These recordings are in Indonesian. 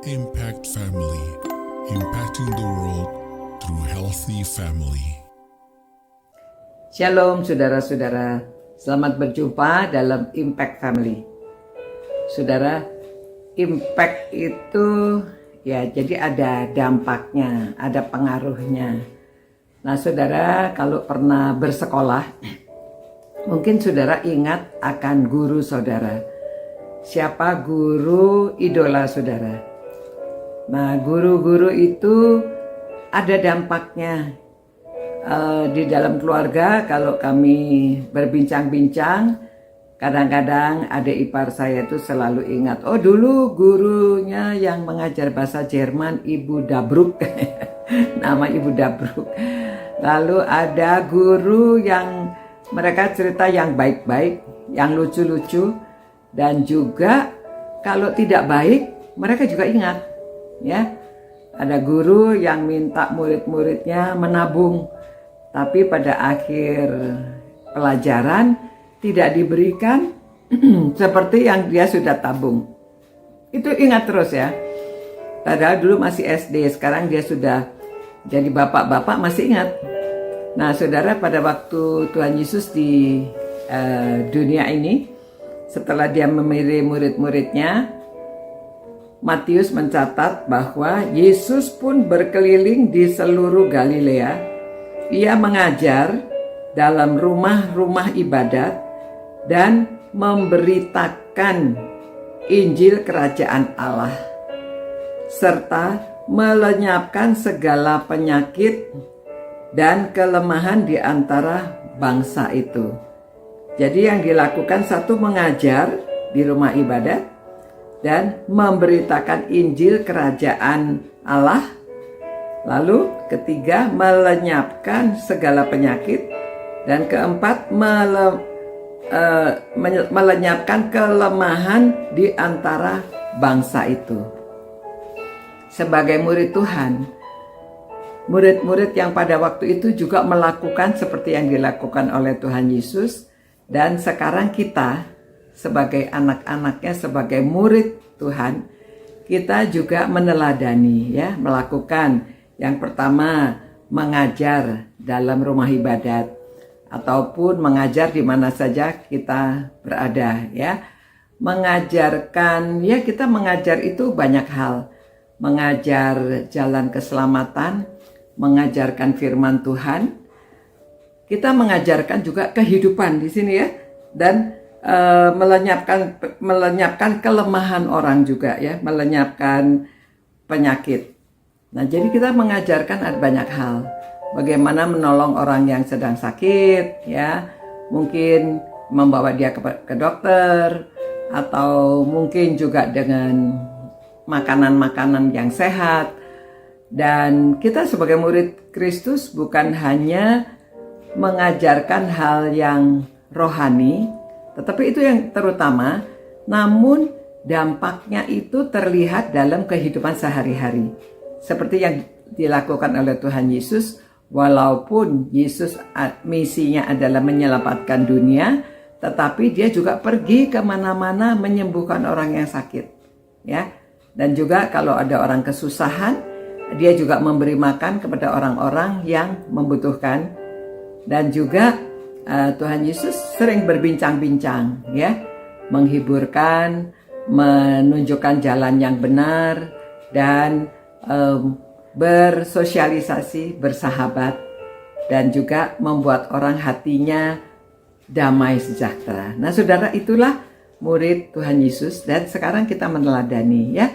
Impact Family, impacting the world through healthy family. Shalom saudara-saudara, selamat berjumpa dalam Impact Family. Saudara, impact itu ya jadi ada dampaknya, ada pengaruhnya. Nah saudara, kalau pernah bersekolah, mungkin saudara ingat akan guru saudara. Siapa guru idola saudara? Nah, guru-guru itu ada dampaknya di dalam keluarga. Kalau kami berbincang-bincang, kadang-kadang adik ipar saya itu selalu ingat, oh dulu gurunya yang mengajar bahasa Jerman Ibu Dabruk, nama Ibu Dabruk. Lalu ada guru yang mereka cerita yang baik-baik, yang lucu-lucu, dan juga kalau tidak baik mereka juga ingat. Ya, ada guru yang minta murid-muridnya menabung, tapi pada akhir pelajaran tidak diberikan seperti yang dia sudah tabung. Itu ingat terus ya. Padahal dulu masih SD, sekarang dia sudah jadi bapak-bapak masih ingat. Nah saudara, pada waktu Tuhan Yesus di dunia ini, setelah dia memilih murid-muridnya, Matius mencatat bahwa Yesus pun berkeliling di seluruh Galilea. Ia mengajar dalam rumah-rumah ibadat dan memberitakan Injil Kerajaan Allah, serta melenyapkan segala penyakit dan kelemahan di antara bangsa itu. Jadi yang dilakukan, satu, mengajar di rumah ibadat dan memberitakan Injil Kerajaan Allah. Lalu ketiga, melenyapkan segala penyakit. Dan keempat, melenyapkan kelemahan di antara bangsa itu. Sebagai murid Tuhan, murid-murid yang pada waktu itu juga melakukan seperti yang dilakukan oleh Tuhan Yesus. Dan sekarang kita sebagai anak-anaknya, sebagai murid Tuhan, kita juga meneladani ya, melakukan yang pertama, mengajar dalam rumah ibadat ataupun mengajar di mana saja kita berada ya. Mengajarkan ya, kita mengajar itu banyak hal. Mengajar jalan keselamatan, mengajarkan firman Tuhan. Kita mengajarkan juga kehidupan di sini ya, dan melenyapkan kelemahan orang juga ya, melenyapkan penyakit. Nah, jadi kita mengajarkan ada banyak hal. Bagaimana menolong orang yang sedang sakit ya, mungkin membawa dia ke dokter, atau mungkin juga dengan makanan-makanan yang sehat. Dan kita sebagai murid Kristus bukan hanya mengajarkan hal yang rohani, tetapi itu yang terutama, namun dampaknya itu terlihat dalam kehidupan sehari-hari. Seperti yang dilakukan oleh Tuhan Yesus, walaupun Yesus misinya adalah menyelamatkan dunia, tetapi dia juga pergi kemana-mana menyembuhkan orang yang sakit. Ya, dan juga kalau ada orang kesusahan, dia juga memberi makan kepada orang-orang yang membutuhkan. Dan juga Tuhan Yesus sering berbincang-bincang ya, menghiburkan, menunjukkan jalan yang benar, dan bersosialisasi, bersahabat, dan juga membuat orang hatinya damai sejahtera. Nah saudara, itulah murid Tuhan Yesus, dan sekarang kita meneladani ya.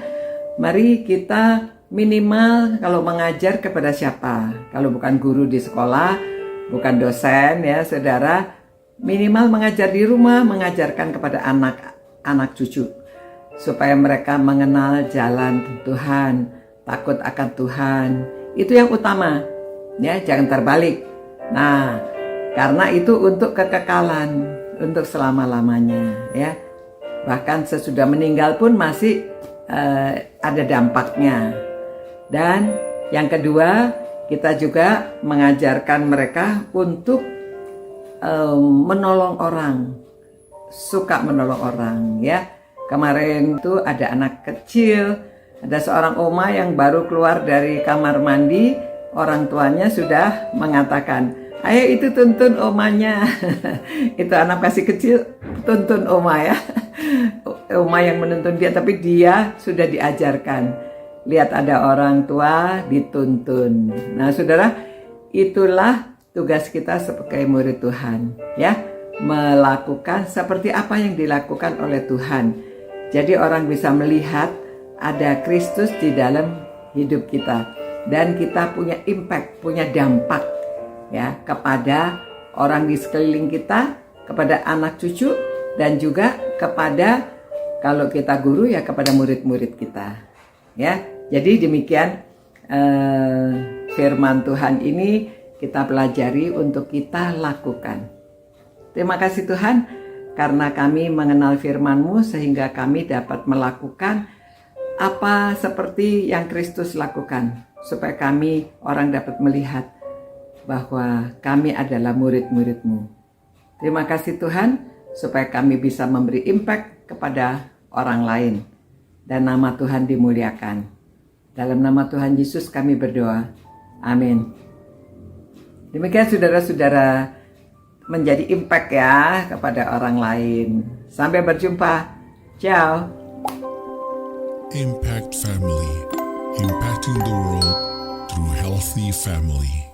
Mari kita minimal kalau mengajar kepada siapa, kalau bukan guru di sekolah, bukan dosen ya saudara, minimal mengajar di rumah, mengajarkan kepada anak-anak cucu, supaya mereka mengenal jalan Tuhan, takut akan Tuhan. Itu yang utama ya, jangan terbalik. Nah, karena itu untuk kekekalan, untuk selama-lamanya ya. Bahkan sesudah meninggal pun masih ada dampaknya. Dan yang kedua, kita juga mengajarkan mereka untuk menolong orang, suka menolong orang ya. Kemarin tuh ada anak kecil Ada seorang oma yang baru keluar dari kamar mandi, orang tuanya sudah mengatakan, ayo itu tuntun omanya. Itu anak masih kecil, tuntun oma ya. Oma yang menuntun dia, tapi dia sudah diajarkan. Lihat ada orang tua dituntun. Nah saudara, itulah tugas kita sebagai murid Tuhan ya. Melakukan seperti apa yang dilakukan oleh Tuhan. Jadi orang bisa melihat ada Kristus di dalam hidup kita. Dan kita punya impact, punya dampak ya kepada orang di sekeliling kita, kepada anak cucu, dan juga kepada, kalau kita guru ya, kepada murid-murid kita ya. Jadi demikian firman Tuhan ini kita pelajari untuk kita lakukan. Terima kasih Tuhan karena kami mengenal firman-Mu sehingga kami dapat melakukan apa seperti yang Kristus lakukan, supaya kami orang dapat melihat bahwa kami adalah murid-murid-Mu. Terima kasih Tuhan supaya kami bisa memberi impact kepada orang lain dan nama Tuhan dimuliakan. Dalam nama Tuhan Yesus kami berdoa. Amin. Demikian saudara-saudara, menjadi impact ya kepada orang lain. Sampai berjumpa. Ciao. Impact Family, impacting the world through healthy family.